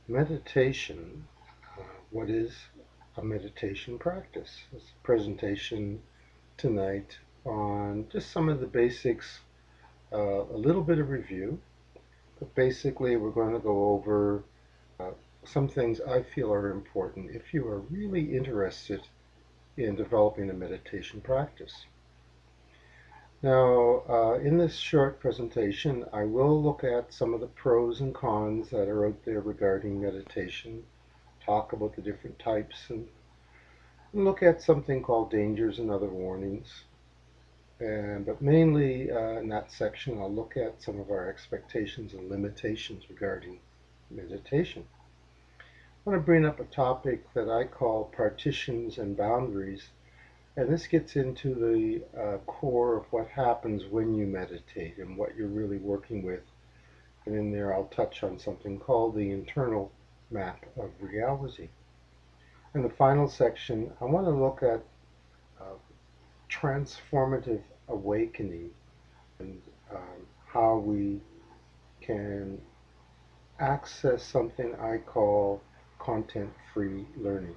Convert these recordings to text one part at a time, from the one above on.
Meditation. What is a meditation practice? It's a presentation tonight on just some of the basics, a little bit of review, but basically we're going to go over uh, some things I feel are important if you are really interested in developing a meditation practice. Now, in this short presentation, I will look at some of the pros and cons that are out there regarding meditation, talk about the different types, and look at something called dangers and other warnings. But mainly in that section, I'll look at some of our expectations and limitations regarding meditation. I want to bring up a topic that I call partitions and boundaries, and this gets into the core of what happens when you meditate and what you're really working with. And in there, I'll touch on something called the internal map of reality. In the final section, I want to look at uh, transformative awakening and how we can access something I call content-free learning.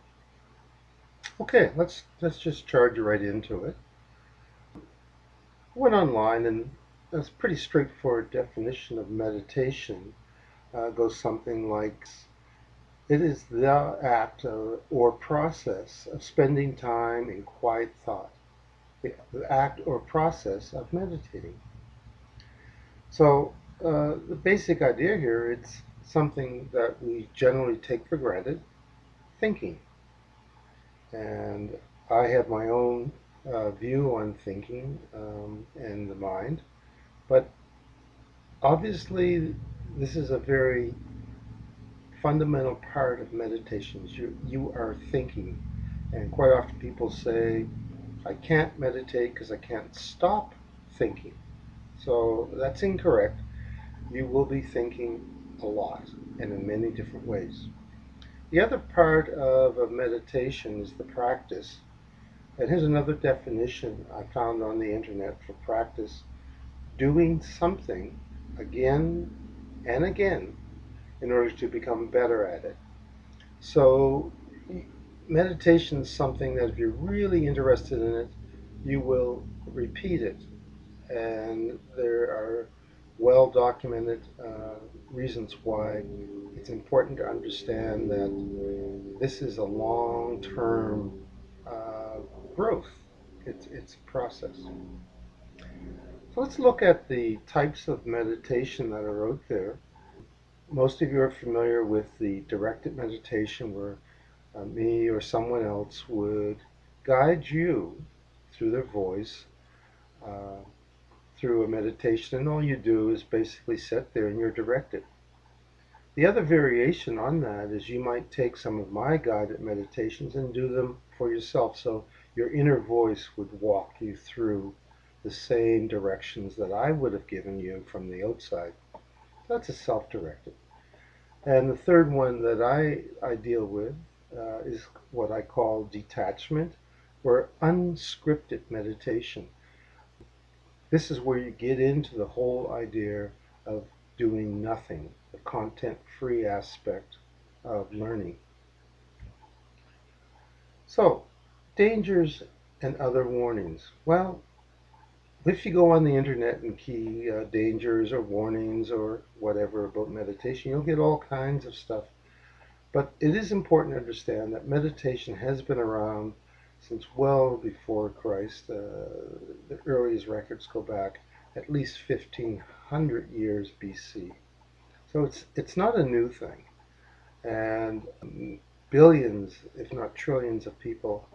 Okay, let's just charge right into it. I went online and a pretty straightforward definition of meditation goes something like it is the act or process of spending time in quiet thought, the act or process of meditating. So the basic idea here, it's something that we generally take for granted, thinking. And I have my own view on thinking and the mind, but obviously this is a very fundamental part of meditations. You are thinking, and quite often people say, I can't meditate because I can't stop thinking. So that's incorrect. You will be thinking a lot and in many different ways. The other part of a meditation is the practice. And here's another definition I found on the internet for practice: doing something again and again in order to become better at it. So, meditation is something that if you're really interested in it, you will repeat it. And there are well documented reasons why it's important to understand that this is a long term growth. It's a process. So let's look at the types of meditation that are out there. Most of you are familiar with the directed meditation where me or someone else would guide you through their voice uh, through a meditation, and all you do is basically sit there and you're directed. The other variation on that is you might take some of my guided meditations and do them for yourself. So your inner voice would walk you through the same directions that I would have given you from the outside. That's a self-directed. And the third one that I deal with is what I call detachment or unscripted meditation. This is where you get into the whole idea of doing nothing, the content free aspect of learning. So, dangers and other warnings. Well, if you go on the internet and key dangers or warnings or whatever about meditation, you'll get all kinds of stuff. But it is important to understand that meditation has been around since well before Christ. The earliest records go back at least 1500 years BC. So it's not a new thing. And billions, if not trillions, of people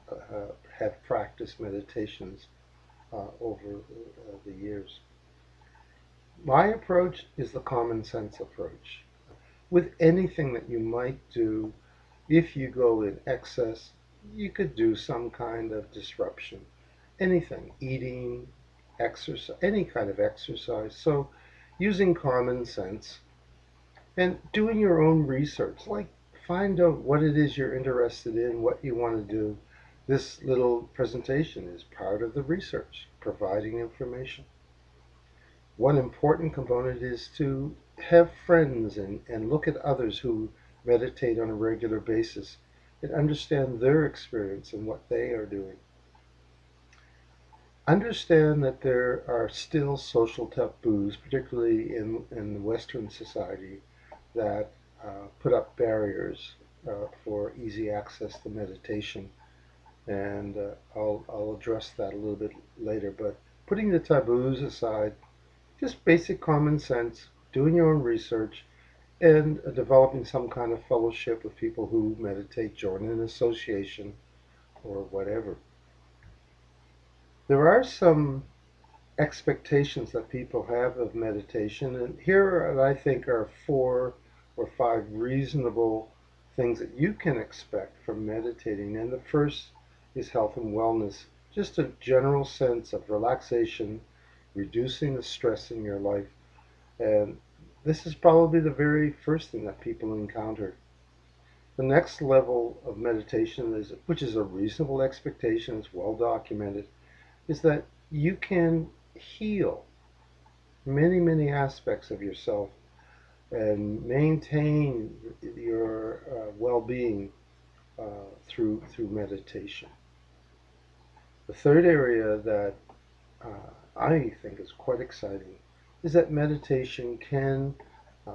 have practiced meditations over the years. My approach is the common sense approach. With anything that you might do, if you go in excess, you could do some kind of disruption. Anything, eating, exercise, any kind of exercise. So using common sense and doing your own research, like find out what it is you're interested in, what you want to do. This little presentation is part of the research, providing information. One important component is to have friends and look at others who meditate on a regular basis and understand their experience and what they are doing. Understand that there are still social taboos, particularly in Western society, that put up barriers for easy access to meditation. And I'll address that a little bit later. But putting the taboos aside, just basic common sense, doing your own research, and developing some kind of fellowship with people who meditate, join an association, or whatever. There are some expectations that people have of meditation, and here I think are 4 or 5 reasonable things that you can expect from meditating. And the first is health and wellness, just a general sense of relaxation, reducing the stress in your life. And this is probably the very first thing that people encounter. The next level of meditation is, which is a reasonable expectation, it's well documented, is that you can heal many, many aspects of yourself and maintain your well-being through meditation. The third area that I think is quite exciting is that meditation can uh,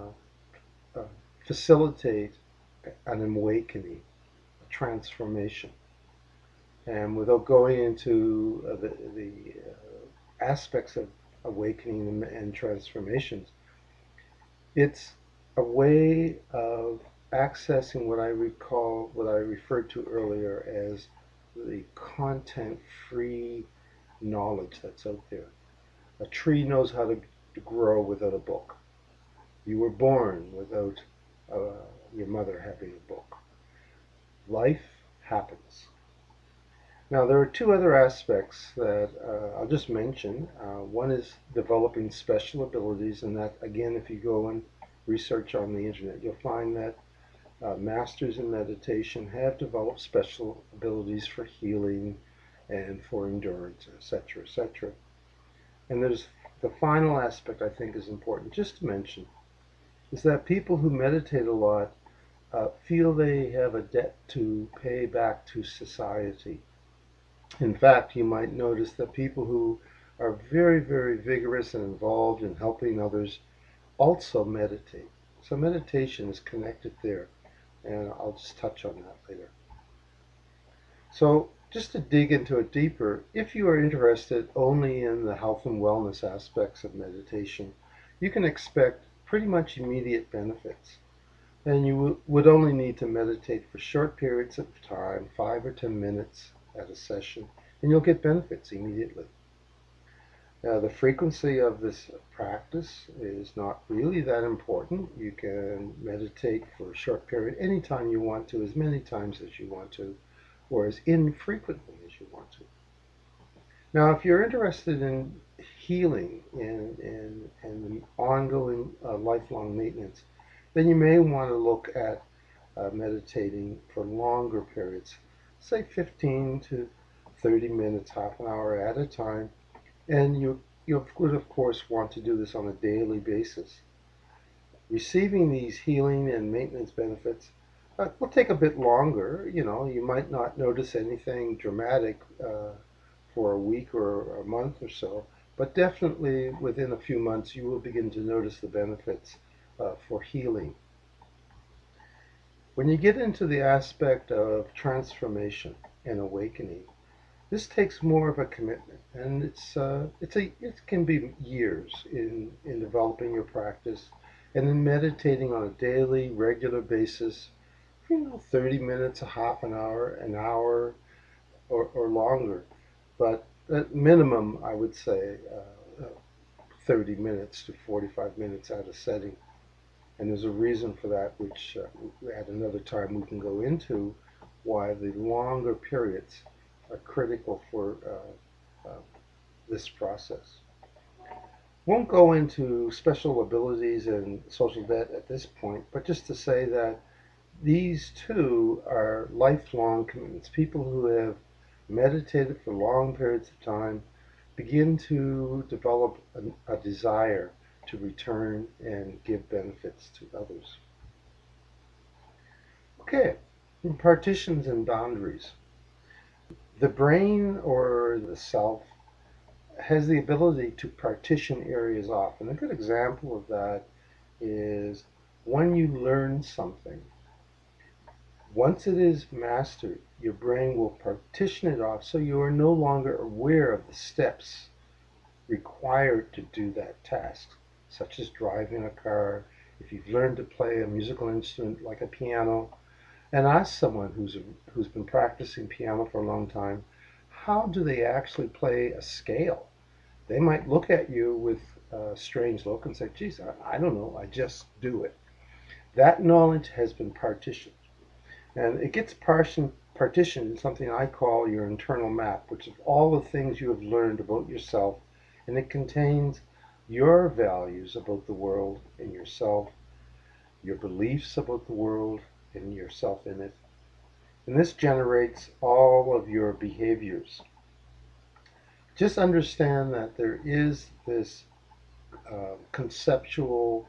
uh, facilitate an awakening, a transformation. And without going into the aspects of awakening and transformations, it's a way of accessing what I referred to earlier as the content free knowledge that's out there. A tree knows how to grow without a book. You were born without your mother having a book. Life happens. Now, there are 2 other aspects that I'll just mention. One is developing special abilities, and that, again, if you go and research on the internet, you'll find that masters in meditation have developed special abilities for healing and for endurance, etc., etc. And there's the final aspect I think is important just to mention is that people who meditate a lot feel they have a debt to pay back to society. In fact, you might notice that people who are very, very vigorous and involved in helping others also meditate. So meditation is connected there, and I'll just touch on that later. So just to dig into it deeper, if you are interested only in the health and wellness aspects of meditation, you can expect pretty much immediate benefits. And you would only need to meditate for short periods of time, 5 or 10 minutes at a session, and you'll get benefits immediately. Now, the frequency of this practice is not really that important. You can meditate for a short period anytime you want to, as many times as you want to, or as infrequently as you want to. Now, if you're interested in healing and ongoing lifelong maintenance, then you may want to look at meditating for longer periods, say 15 to 30 minutes, half an hour at a time. And you would, of course, want to do this on a daily basis. Receiving these healing and maintenance benefits will take a bit longer. You know, you might not notice anything dramatic for a week or a month or so, but definitely within a few months you will begin to notice the benefits for healing. When you get into the aspect of transformation and awakening, this takes more of a commitment, and it can be years in developing your practice and in meditating on a daily, regular basis, 30 minutes, a half an hour, or longer. But at minimum, I would say 30 minutes to 45 minutes at a setting. And there's a reason for that, which at another time we can go into why the longer periods are critical for this process. Won't go into special abilities and social debt at this point, but just to say that these 2 are lifelong commitments. People who have meditated for long periods of time begin to develop a desire to return and give benefits to others. Okay, partitions and boundaries. The brain or the self has the ability to partition areas off. And a good example of that is when you learn something. Once it is mastered, your brain will partition it off so you are no longer aware of the steps required to do that task, such as driving a car. If you've learned to play a musical instrument like a piano, and ask someone who's been practicing piano for a long time, how do they actually play a scale? They might look at you with a strange look and say, geez, I don't know, I just do it. That knowledge has been partitioned. And it gets partitioned in something I call your internal map, which is all the things you have learned about yourself, and it contains your values about the world and yourself, your beliefs about the world and yourself in it. And this generates all of your behaviors. Just understand that there is this conceptual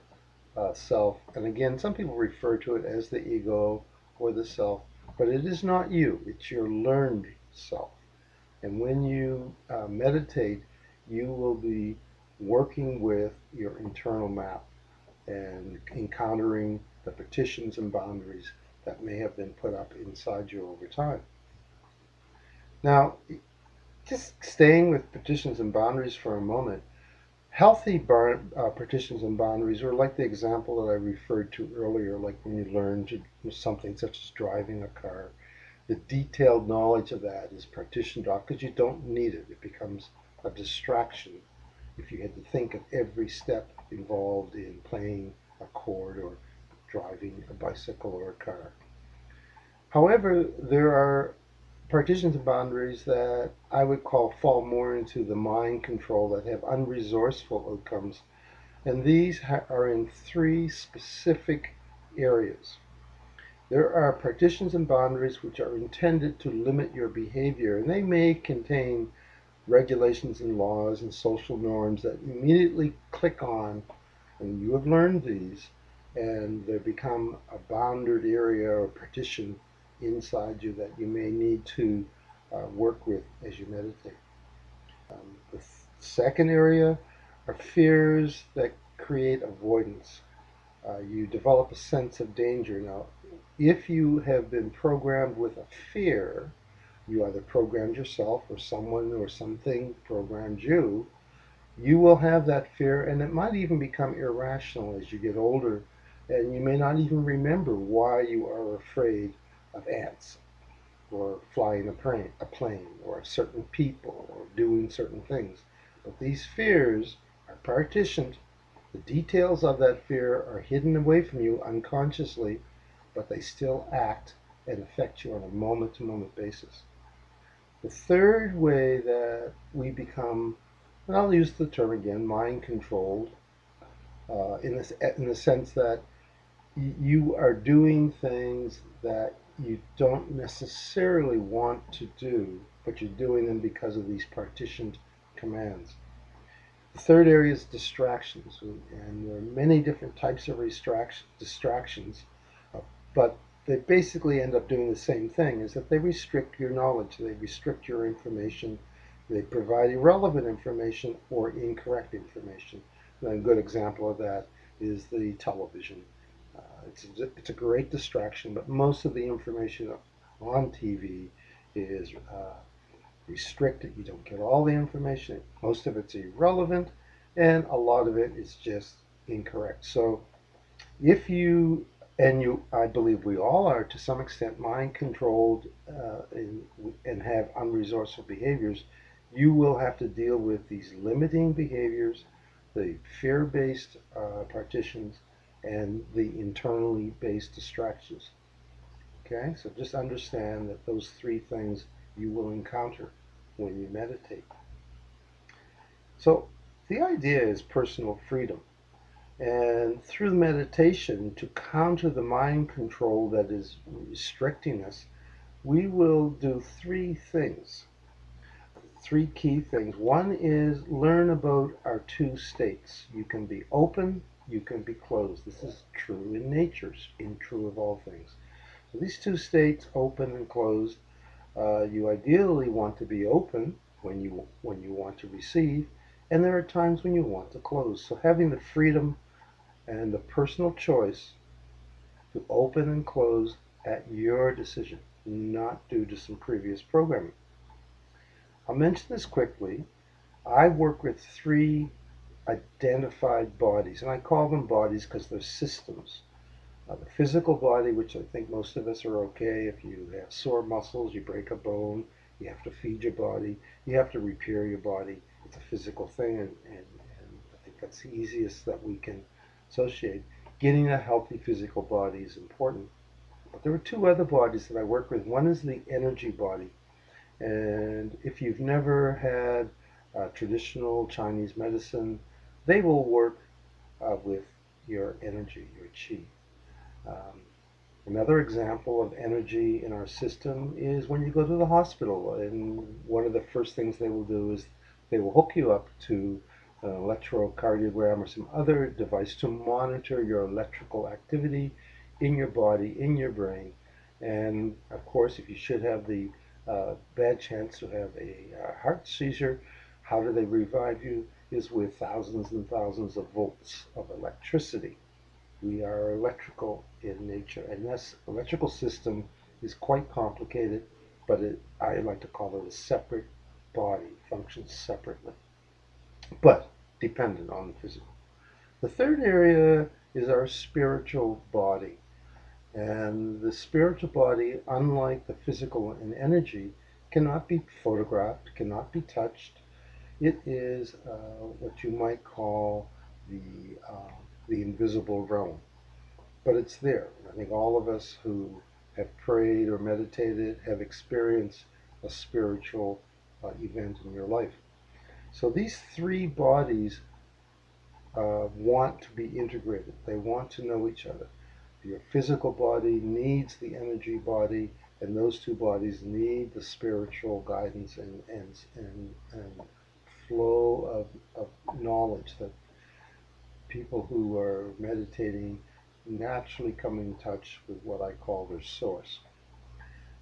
self, and again, some people refer to it as the ego or the self, but it is not you, it's your learned self. And when you meditate, you will be working with your internal map and encountering the partitions and boundaries that may have been put up inside you over time. Now, just staying with partitions and boundaries for a moment, healthy partitions and boundaries are like the example that I referred to earlier, like when you learn to do something such as driving a car. The detailed knowledge of that is partitioned off because you don't need it. It becomes a distraction if you had to think of every step involved in playing a chord or driving a bicycle or a car. However, there are partitions and boundaries that I would call fall more into the mind control that have unresourceful outcomes. And these are in three specific areas. There are partitions and boundaries which are intended to limit your behavior, and they may contain regulations and laws and social norms that immediately click on, and you have learned these, and they become a bounded area or partition inside you that you may need to work with as you meditate. The second area are fears that create avoidance. You develop a sense of danger. Now, if you have been programmed with a fear, you either programmed yourself or someone or something programmed you, you will have that fear, and it might even become irrational as you get older, and you may not even remember why you are afraid of ants or flying a plane or certain people or doing certain things. But these fears are partitioned. The details of that fear are hidden away from you unconsciously, but they still act and affect you on a moment to moment basis. The third way that we become, and I'll use the term again, mind controlled, in the sense that you are doing things that you don't necessarily want to do, but you're doing them because of these partitioned commands. The third area is distractions, and there are many different types of distractions, but they basically end up doing the same thing, is that they restrict your knowledge, they restrict your information, they provide irrelevant information or incorrect information. And a good example of that is the television. It's a great distraction, but most of the information on TV is restricted. You don't get all the information. Most of it's irrelevant, and a lot of it is just incorrect. So if you and you, I believe we all are to some extent mind controlled and have unresourceful behaviors, you will have to deal with these limiting behaviors, the fear based partitions, and the internally based distractions. Okay, so just understand that those three things you will encounter when you meditate. So the idea is personal freedom. And through meditation, to counter the mind control that is restricting us, we will do three things, three key things. One is learn about our two states. You can be open, you can be closed. This is true in nature, in true of all things. So these two states, open and closed, you ideally want to be open when you want to receive, and there are times when you want to close. So having the freedom and the personal choice to open and close at your decision, not due to some previous programming. I'll mention this quickly. I work with three identified bodies, and I call them bodies because they're systems. The physical body, which I think most of us are okay. If you have sore muscles, you break a bone, you have to feed your body, you have to repair your body. It's a physical thing, and I think that's the easiest that we can associate. Getting a healthy physical body is important. But there are two other bodies that I work with. One is the energy body. And if you've never had traditional Chinese medicine, they will work with your energy, your qi. Um, Another example of energy in our system is when you go to the hospital, and one of the first things they will do is they will hook you up to an electrocardiogram or some other device to monitor your electrical activity in your body, in your brain. And of course, if you should have the bad chance to have a heart seizure, how do they revive you? Is with thousands and thousands of volts of electricity. We are electrical in nature, and this electrical system is quite complicated, but I like to call it a separate body, functions separately, but dependent on the physical. The third area is our spiritual body. And the spiritual body, unlike the physical and energy, cannot be photographed, cannot be touched. It is what you might call the invisible realm, but it's there. I think all of us who have prayed or meditated have experienced a spiritual event in your life. So these three bodies want to be integrated. They want to know each other. Your physical body needs the energy body, and those two bodies need the spiritual guidance and flow of knowledge that people who are meditating naturally come in touch with what I call their source.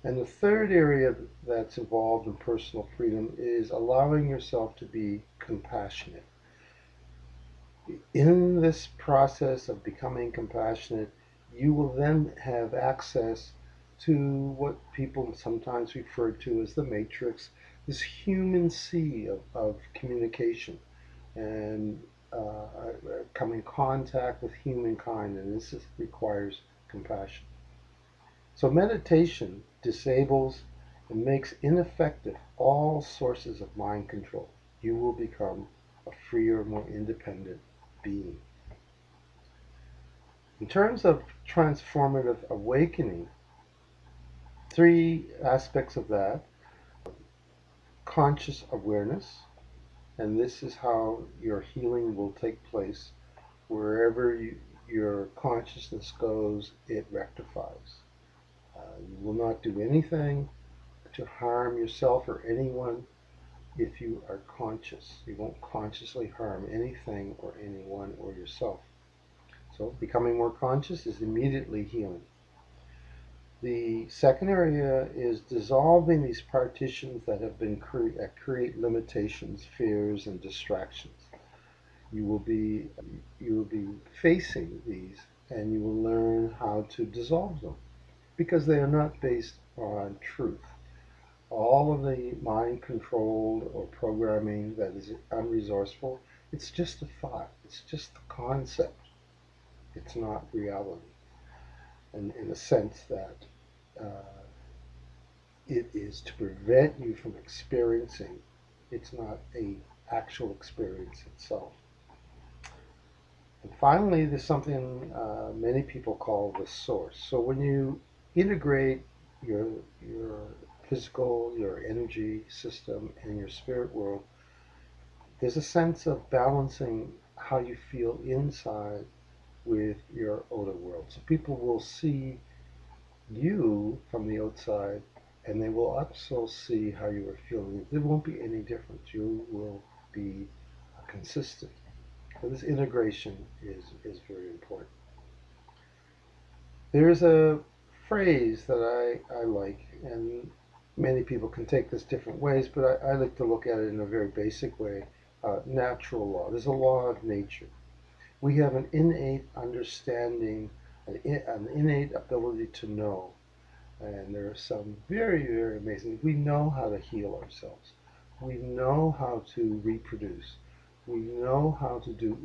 And the third area that's involved in personal freedom is allowing yourself to be compassionate. In this process of becoming compassionate, you will then have access to what people sometimes refer to as the matrix, this human sea of communication and come in contact with humankind, and this requires compassion. So meditation disables and makes ineffective all sources of mind control. You will become a freer, more independent being. In terms of transformative awakening, three aspects of that: conscious awareness, and this is how your healing will take place. Wherever your consciousness goes, it rectifies. You will not do anything to harm yourself or anyone if you are conscious. You won't consciously harm anything or anyone or yourself. So becoming more conscious is immediately healing. The second area is dissolving these partitions that have been create limitations, fears, and distractions. You will be you will be facing these, and you will learn how to dissolve them because they are not based on truth. All of the mind controlled or programming that is unresourceful, it's just a thought, it's just a concept, it's not reality. And in the sense that uh, it is to prevent you from experiencing, it's not a actual experience itself. And finally, there's something many people call the source. So when you integrate your physical, your energy system, and your spirit world, there's a sense of balancing how you feel inside with your outer world. So people will see you from the outside, and they will also see how you are feeling. There won't be any difference. You will be consistent. So this integration is very important. There's a phrase that I like, and many people can take this different ways, but I like to look at it in a very basic way. Natural law. There's a law of nature. We have an innate understanding, an innate ability to know. And there are some very, very amazing. We know how to heal ourselves. We know how to reproduce. We know how to do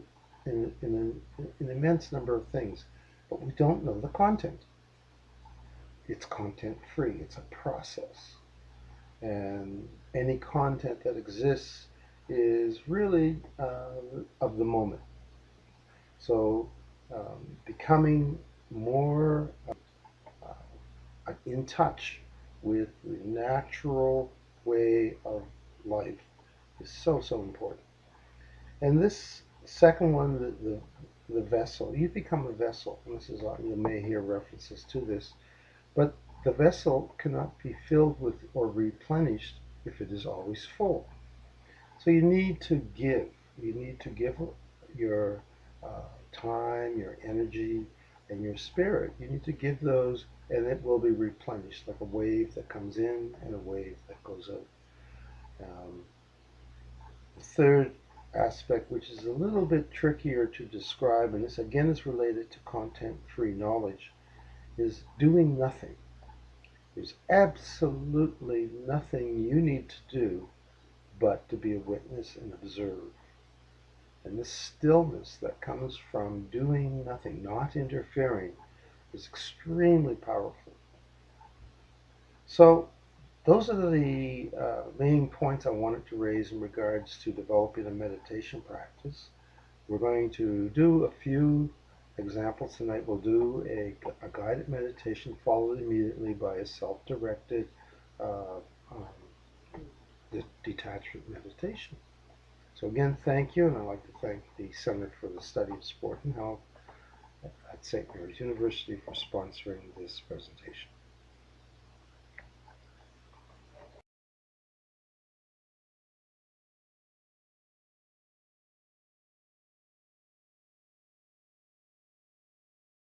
an immense number of things, but we don't know the content. It's content free. It's a process. And any content that exists is really of the moment. So becoming more in touch with the natural way of life is so, so important. And this second one, the vessel, you become a vessel. And this is, you may hear references to this, but the vessel cannot be filled with or replenished if it is always full. So you need to give. You need to give your time, your energy, and your spirit. You need to give those, and it will be replenished like a wave that comes in and a wave that goes out. Um, the third aspect, which is a little bit trickier to describe, and this again is related to content free knowledge, is doing nothing. There's absolutely nothing you need to do but to be a witness and observe. And this stillness that comes from doing nothing, not interfering, is extremely powerful. So, those are the main points I wanted to raise in regards to developing a meditation practice. We're going to do a few examples tonight. We'll do a guided meditation followed immediately by a self-directed uh, detachment meditation. So again, thank you, and I'd like to thank the Center for the Study of Sport and Health at St. Mary's University for sponsoring this presentation.